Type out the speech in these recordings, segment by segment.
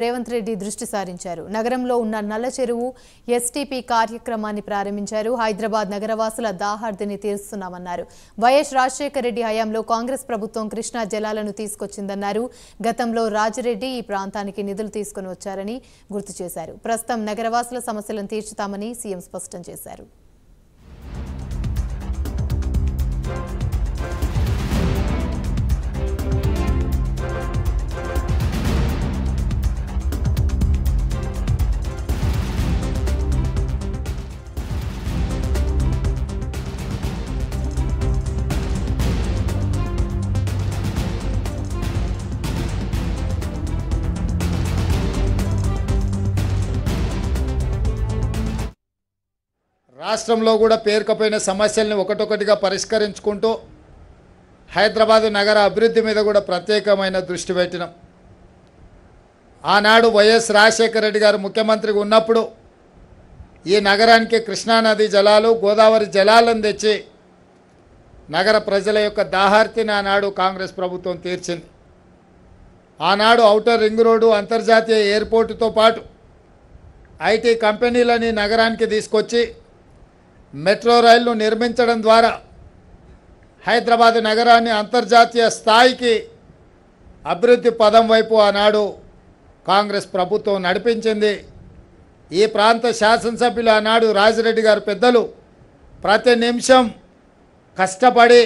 రేవంత్ రెడ్డి దృష్టి సారించారు. నగరంలో ఉన్న నల్ల చెరువు ఎస్టీపీ కార్యక్రమాన్ని ప్రారంభించారు. హైదరాబాద్ నగరవాసుల దాహార్తిని తీరుస్తున్నామన్నారు. వైఎస్ రాజశేఖర రెడ్డి హయాంలో కాంగ్రెస్ ప్రభుత్వం కృష్ణా జలాలను తీసుకొచ్చిందన్నారు. గతంలో రాజిరెడ్డి ఈ ప్రాంతానికి నిధులు తీసుకుని వచ్చారని గుర్తు చేశారు. ప్రస్తుతం నగరవాసుల సమస్యలను తీర్చుతామని సీఎం స్పష్టం చేశారు. రాష్ట్రంలో కూడా పేరుకపోయిన సమస్యల్ని ఒకటొకటిగా పరిష్కరించుకుంటూ హైదరాబాద్ నగర అభివృద్ధి మీద కూడా ప్రత్యేకమైన దృష్టి పెట్టినాం. ఆనాడు వైఎస్ రాజశేఖర రెడ్డి గారు ముఖ్యమంత్రిగా ఉన్నప్పుడు ఈ నగరానికి కృష్ణానది జలాలు, గోదావరి జలాలను తెచ్చి నగర ప్రజల యొక్క దాహార్తిని ఆనాడు కాంగ్రెస్ ప్రభుత్వం తీర్చింది. ఆనాడు ఔటర్ రింగ్ రోడ్డు, అంతర్జాతీయ ఎయిర్పోర్టుతో పాటు ఐటీ కంపెనీలని నగరానికి తీసుకొచ్చి మెట్రో రైళ్లు నిర్మించడం ద్వారా హైదరాబాద్ నగరాన్ని అంతర్జాతీయ స్థాయికి అభివృద్ధి పదం వైపు ఆనాడు కాంగ్రెస్ ప్రభుత్వం నడిపించింది. ఈ ప్రాంత శాసనసభ్యులు ఆనాడు రాజిరెడ్డి గారు పెద్దలు ప్రతి నిమిషం కష్టపడి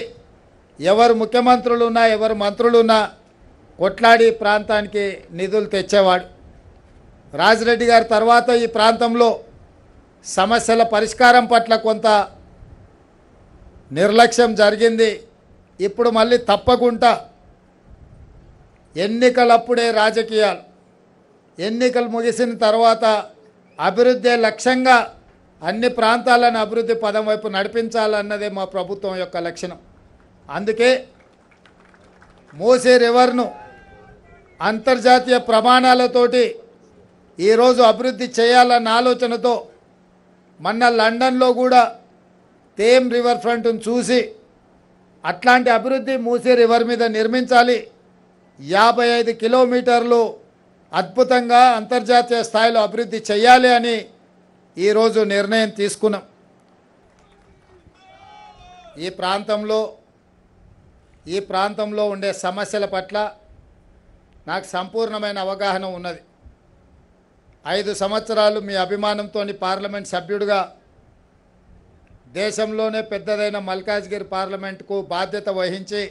ఎవరు ముఖ్యమంత్రులున్నా ఎవరు మంత్రులున్నా కొట్లాడి ప్రాంతానికి నిధులు తెచ్చేవాడు. రాజిరెడ్డి గారి తర్వాత ఈ ప్రాంతంలో సమస్యల పరిష్కారం పట్ల కొంత నిర్లక్ష్యం జరిగింది. ఇప్పుడు మళ్ళీ తప్పకుండా ఎన్నికలప్పుడే రాజకీయాలు, ఎన్నికలు ముగిసిన తర్వాత అభివృద్ధి లక్ష్యంగా అన్ని ప్రాంతాలను అభివృద్ధి పదం వైపు నడిపించాలన్నదే మా ప్రభుత్వం యొక్క లక్షణం. అందుకే మూసీ రివర్ను అంతర్జాతీయ ప్రమాణాలతోటి ఈరోజు అభివృద్ధి చేయాలన్న ఆలోచనతో మొన్న లండన్లో కూడా థేమ్ రివర్ ఫ్రంట్ను చూసి అట్లాంటి అభివృద్ధి మూసీ రివర్ మీద నిర్మించాలి, 55 కిలోమీటర్లు అద్భుతంగా అంతర్జాతీయ స్థాయిలో అభివృద్ధి చేయాలి అని ఈరోజు నిర్ణయం తీసుకున్నాం. ఈ ప్రాంతంలో ఉండే సమస్యల పట్ల నాకు సంపూర్ణమైన అవగాహన ఉన్నది. 5 సంవత్సరాలు మీ అభిమానంతో పార్లమెంట్ సభ్యుడిగా దేశంలోనే పెద్దదైన మల్కాజ్గిరి పార్లమెంటుకు బాధ్యత వహించి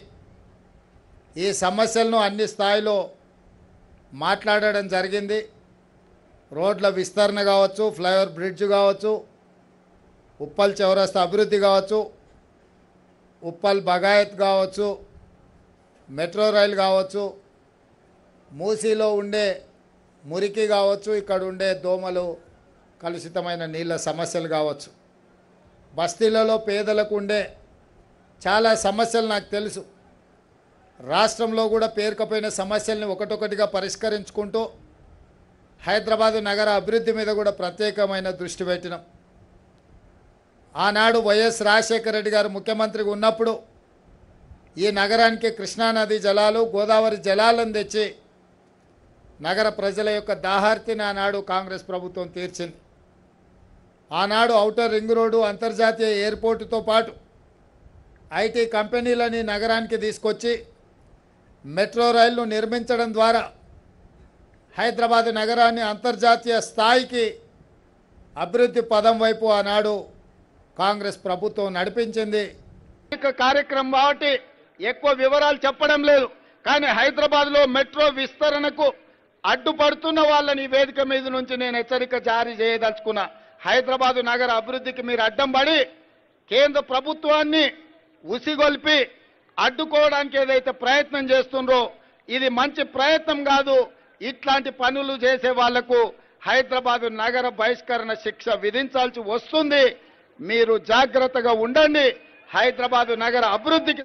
ఈ సమస్యలను అన్ని స్థాయిలో మాట్లాడడం జరిగింది. రోడ్ల విస్తరణ కావచ్చు, ఫ్లైఓవర్ బ్రిడ్జ్ కావచ్చు, ఉప్పల్ చౌరస్తా అభివృద్ధి కావచ్చు, ఉప్పల్ బగాయత్ కావచ్చు, మెట్రో రైలు కావచ్చు, మూసీలో ఉండే మురికి కావచ్చు, ఇక్కడ ఉండే దోమలు, కలుషితమైన నీళ్ళ సమస్యలు కావచ్చు, బస్తీలలో పేదలకు ఉండే చాలా సమస్యలు నాకు తెలుసు. రాష్ట్రంలో కూడా పేరుకపోయిన సమస్యల్ని ఒకటొకటిగా పరిష్కరించుకుంటూ హైదరాబాద్ నగర అభివృద్ధి మీద కూడా ప్రత్యేకమైన దృష్టి పెట్టినాం. ఆనాడు వైఎస్ రాజశేఖర రెడ్డి గారు ముఖ్యమంత్రిగా ఉన్నప్పుడు ఈ నగరానికి కృష్ణానది జలాలు, గోదావరి జలాలను తెచ్చి నగర ప్రజల యొక్క దాహార్తిని ఆనాడు కాంగ్రెస్ ప్రభుత్వం తీర్చింది. ఆనాడు ఔటర్ రింగ్ రోడ్డు, అంతర్జాతీయ ఎయిర్పోర్టుతో పాటు ఐటీ కంపెనీలని నగరానికి తీసుకొచ్చి మెట్రో రైళ్లు నిర్మించడం ద్వారా హైదరాబాద్ నగరాన్ని అంతర్జాతీయ స్థాయికి అభివృద్ధి పదం వైపు ఆనాడు కాంగ్రెస్ ప్రభుత్వం నడిపించింది. కార్యక్రమం కాబట్టి ఎక్కువ వివరాలు చెప్పడం లేదు, కానీ హైదరాబాద్లో మెట్రో విస్తరణకు అడ్డుపడుతున్న వాళ్ళని వేదిక మీద నుంచి నేను హెచ్చరిక జారీ చేయదలుచుకున్నా. హైదరాబాద్ నగర అభివృద్ధికి మీరు అడ్డం పడి కేంద్ర ప్రభుత్వాన్ని ఉసిగొల్పి అడ్డుకోవడానికి ఏదైతే ప్రయత్నం చేస్తుండ్రో ఇది మంచి ప్రయత్నం కాదు. ఇట్లాంటి పనులు చేసే వాళ్లకు హైదరాబాద్ నగర బహిష్కరణ శిక్ష విధించాల్సి వస్తుంది. మీరు జాగ్రత్తగా ఉండండి. హైదరాబాద్ నగర అభివృద్ధికి